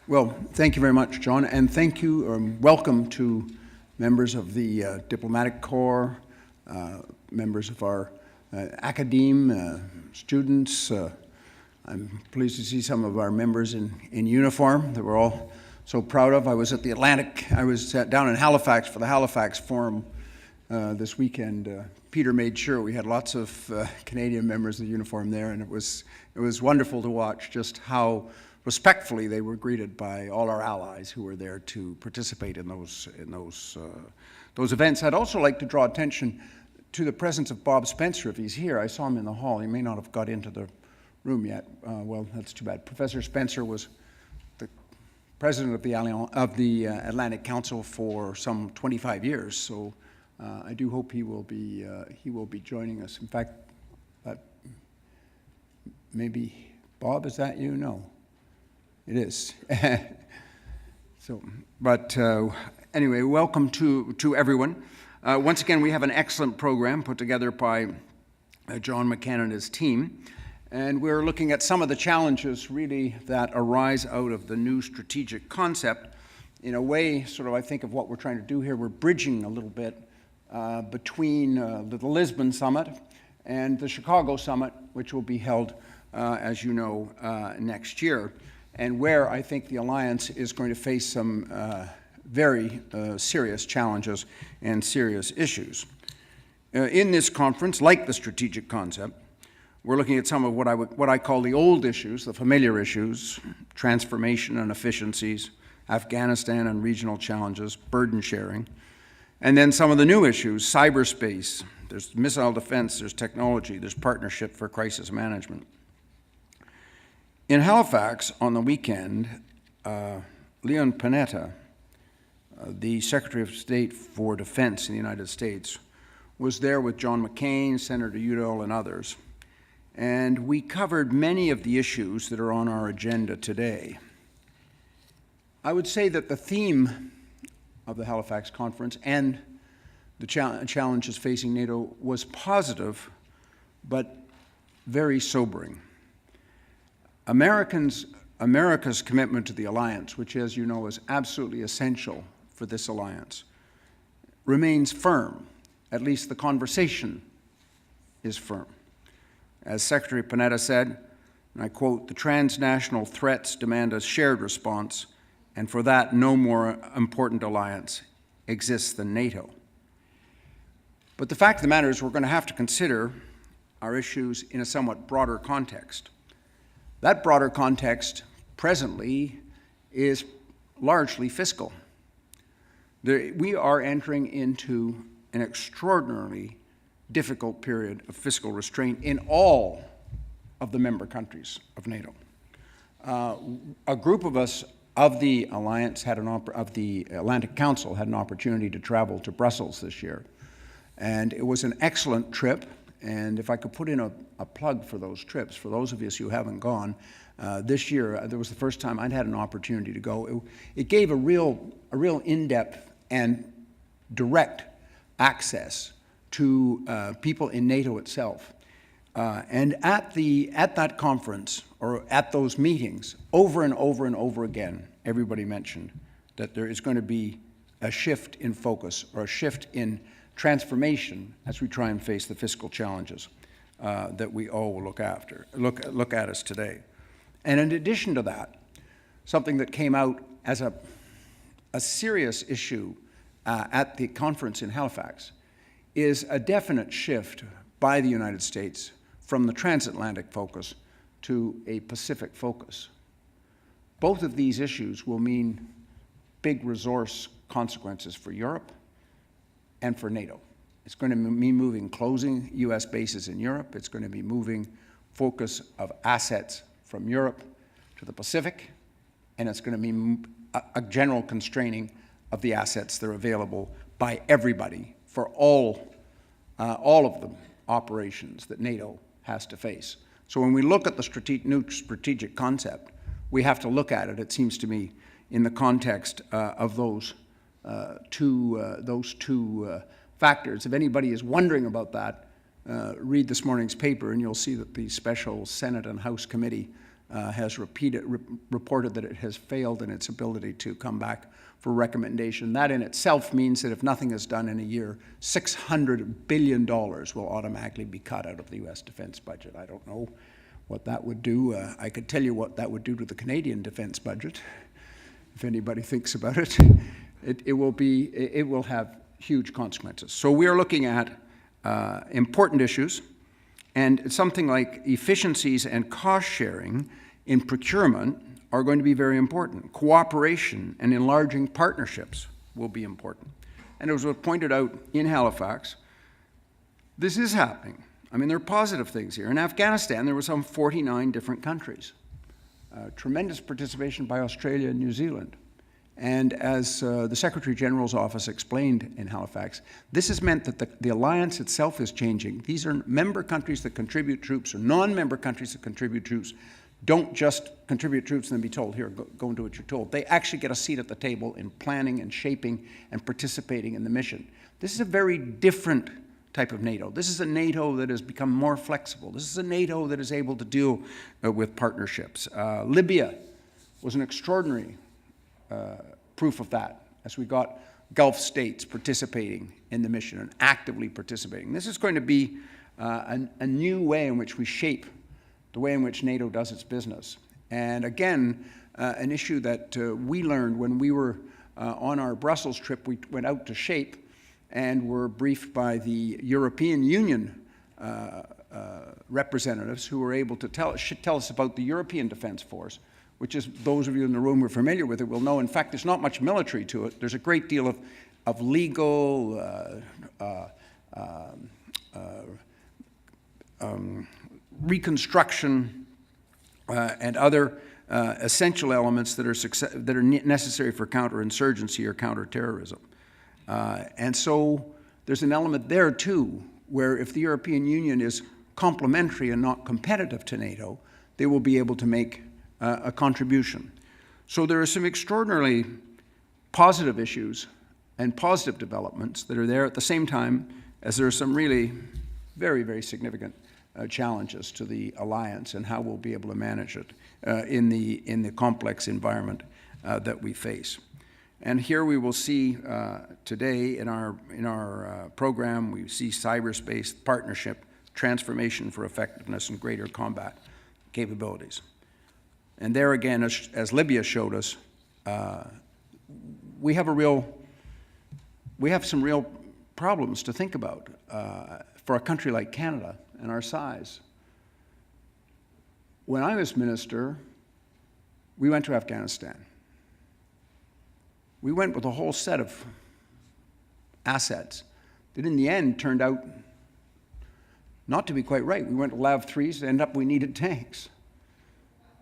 Well, thank you very much, John, and thank you, welcome to members of the Diplomatic Corps, members of our academe, students. I'm pleased to see some of our members in uniform that we're all so proud of. I was at the Atlantic, I was down in Halifax for the Halifax Forum this weekend. Peter made sure we had lots of Canadian members of the uniform there, and it was wonderful to watch just how respectfully they were greeted by all our allies who were there to participate in those events. I'd also like to draw attention to the presence of Bob Spencer, if he's here. I saw him in the hall. He may not have got into the room yet. Well, that's too bad. Professor Spencer was the president of the Atlantic Council for some 25 years, so I do hope he will be joining us. In fact, maybe Bob, is that you? No, it is. So, but anyway, welcome to everyone. Once again, we have an excellent program put together by John McCann and his team, and we're looking at some of the challenges really that arise out of the new strategic concept. In a way, sort of, I think of what we're trying to do here, we're bridging a little bit between the Lisbon Summit and the Chicago Summit, which will be held, as you know, next year, and where I think the Alliance is going to face some very serious challenges and serious issues. In this conference, like the strategic concept, we're looking at some of what I call the old issues, the familiar issues, transformation and efficiencies, Afghanistan and regional challenges, burden sharing, and then some of the new issues, cyberspace, there's missile defense, there's technology, there's partnership for crisis management. In Halifax on the weekend, Leon Panetta, the Secretary of State for Defense in the United States, was there with John McCain, Senator Udall, and others. And we covered many of the issues that are on our agenda today. I would say that the theme of the Halifax Conference and the challenges facing NATO was positive, but very sobering. America's commitment to the alliance, which, as you know, is absolutely essential for this alliance, remains firm. At least the conversation is firm. As Secretary Panetta said, and I quote, "The transnational threats demand a shared response, and for that, no more important alliance exists than NATO." But the fact of the matter is we're going to have to consider our issues in a somewhat broader context. That broader context presently is largely fiscal. We are entering into an extraordinarily difficult period of fiscal restraint in all of the member countries of NATO. A group of us of the Alliance of the Atlantic Council had an opportunity to travel to Brussels this year, and it was an excellent trip. And if I could put in a plug for those trips, for those of you who haven't gone, this year there was the first time I'd had an opportunity to go. It gave a real in-depth and direct access to people in NATO itself. And at that conference, or at those meetings, over and over and over again, everybody mentioned that there is going to be a shift in focus, or a shift in transformation as we try and face the fiscal challenges that we all will look at us today. And in addition to that, something that came out as a serious issue at the conference in Halifax is a definite shift by the United States from the transatlantic focus to a Pacific focus. Both of these issues will mean big resource consequences for Europe and for NATO. It's going to mean closing U.S. bases in Europe. It's going to be moving focus of assets from Europe to the Pacific, and it's going to mean a general constraining of the assets that are available by everybody for all of the operations that NATO has to face. So when we look at the new strategic concept, we have to look at it, it seems to me, in the context of those two factors. If anybody is wondering about that, read this morning's paper, and you'll see that the special Senate and House committee has reported that it has failed in its ability to come back for recommendation. That in itself means that if nothing is done in a year, $600 billion will automatically be cut out of the U.S. defense budget. I don't know what that would do. I could tell you what that would do to the Canadian defense budget, if anybody thinks about it. It will have huge consequences. So we are looking at important issues, and something like efficiencies and cost sharing in procurement are going to be very important. Cooperation and enlarging partnerships will be important. And as was pointed out in Halifax, this is happening. I mean, there are positive things here. In Afghanistan, there were some 49 different countries. Tremendous participation by Australia and New Zealand. And as the Secretary General's office explained in Halifax, this has meant that the alliance itself is changing. These are member countries that contribute troops, or non-member countries that contribute troops. Don't just contribute troops and then be told, here, go and do what you're told. They actually get a seat at the table in planning and shaping and participating in the mission. This is a very different type of NATO. This is a NATO that has become more flexible. This is a NATO that is able to deal with partnerships. Libya was an extraordinary proof of that, as we got Gulf states participating in the mission and actively participating. This is going to be a new way in which we shape the way in which NATO does its business. And again, an issue that we learned when we were on our Brussels trip. We went out to SHAPE and were briefed by the European Union representatives who were able to tell us about the European Defence Force, which is, those of you in the room who are familiar with it will know, in fact, there's not much military to it. There's a great deal of legal, reconstruction, and other essential elements that are necessary for counterinsurgency or counterterrorism. And so there's an element there, too, where if the European Union is complementary and not competitive to NATO, they will be able to make a contribution. So there are some extraordinarily positive issues and positive developments that are there at the same time as there are some really very, very significant challenges to the alliance and how we'll be able to manage it in the complex environment that we face. And here we will see today in our program, we see cyberspace partnership, transformation for effectiveness and greater combat capabilities. And there again, as Libya showed us, we have some real problems to think about for a country like Canada and our size. When I was minister, we went to Afghanistan. We went with a whole set of assets that in the end turned out not to be quite right. We went to LAV 3s, ended up we needed tanks.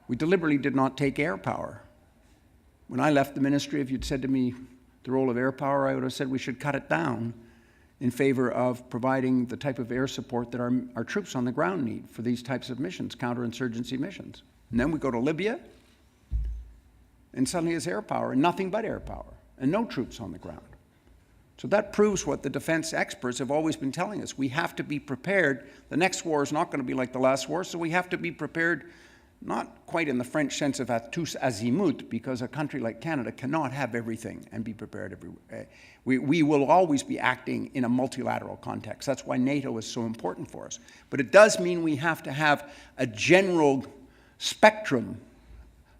We deliberately did not take air power. When I left the ministry, if you'd said to me the role of air power, I would have said we should cut it down in favor of providing the type of air support that our troops on the ground need for these types of missions, counterinsurgency missions. And then we go to Libya, and suddenly it's air power, and nothing but air power, and no troops on the ground. So that proves what the defense experts have always been telling us. We have to be prepared. The next war is not going to be like the last war, so we have to be prepared, not quite in the French sense of à tous azimuts, because a country like Canada cannot have everything and be prepared everywhere. We will always be acting in a multilateral context. That's why NATO is so important for us. But it does mean we have to have a general spectrum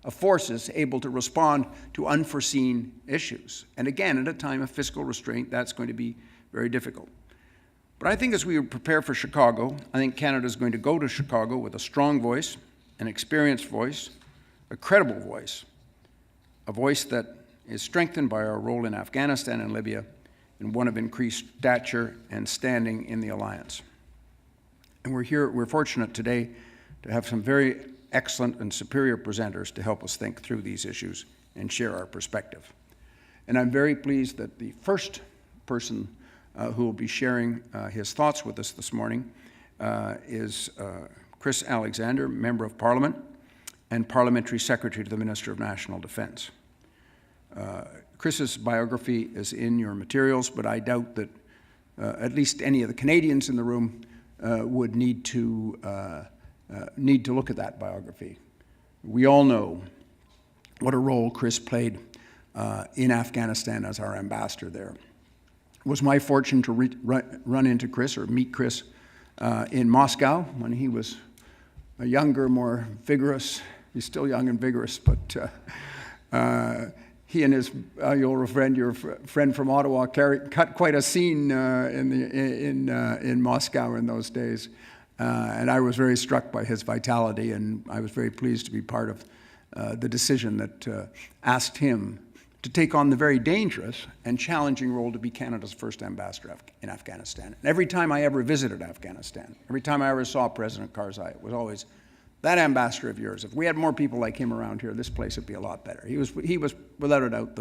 of forces able to respond to unforeseen issues. And again, at a time of fiscal restraint, that's going to be very difficult. But I think as we prepare for Chicago, I think Canada is going to go to Chicago with a strong voice, an experienced voice, a credible voice, a voice that is strengthened by our role in Afghanistan and Libya, and one of increased stature and standing in the alliance. And we're fortunate today to have some very excellent and superior presenters to help us think through these issues and share our perspective. And I'm very pleased that the first person who will be sharing his thoughts with us this morning is Chris Alexander, Member of Parliament and Parliamentary Secretary to the Minister of National Defence. Chris's biography is in your materials, but I doubt that at least any of the Canadians in the room would need to look at that biography. We all know what a role Chris played in Afghanistan as our ambassador there. It was my fortune to run into Chris or meet Chris in Moscow when he was a younger, more vigorous, he's still young and vigorous, but he and his, your friend from Ottawa, cut quite a scene in Moscow in those days. And I was very struck by his vitality, and I was very pleased to be part of the decision that asked him to take on the very dangerous and challenging role to be Canada's first ambassador in Afghanistan. And every time I ever visited Afghanistan, every time I ever saw President Karzai, it was always, that ambassador of yours, if we had more people like him around here, this place would be a lot better. He was without a doubt,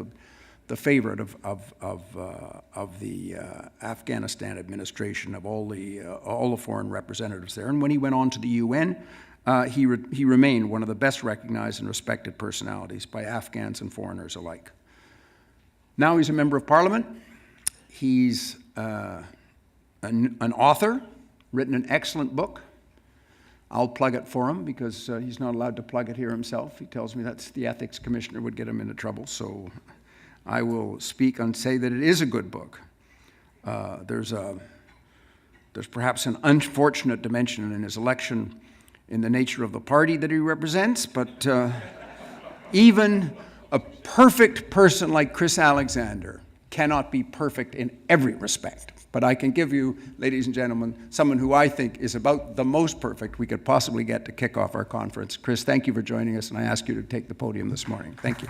the favorite of the Afghanistan administration, of all the foreign representatives there. And when he went on to the UN, he remained one of the best recognized and respected personalities by Afghans and foreigners alike. Now he's a member of Parliament. He's an author, written an excellent book. I'll plug it for him because he's not allowed to plug it here himself. He tells me that's the ethics commissioner would get him into trouble. So I will speak and say that it is a good book. There's perhaps an unfortunate dimension in his election in the nature of the party that he represents, but even a perfect person like Chris Alexander cannot be perfect in every respect. But I can give you, ladies and gentlemen, someone who I think is about the most perfect we could possibly get to kick off our conference. Chris, thank you for joining us, and I ask you to take the podium this morning. Thank you.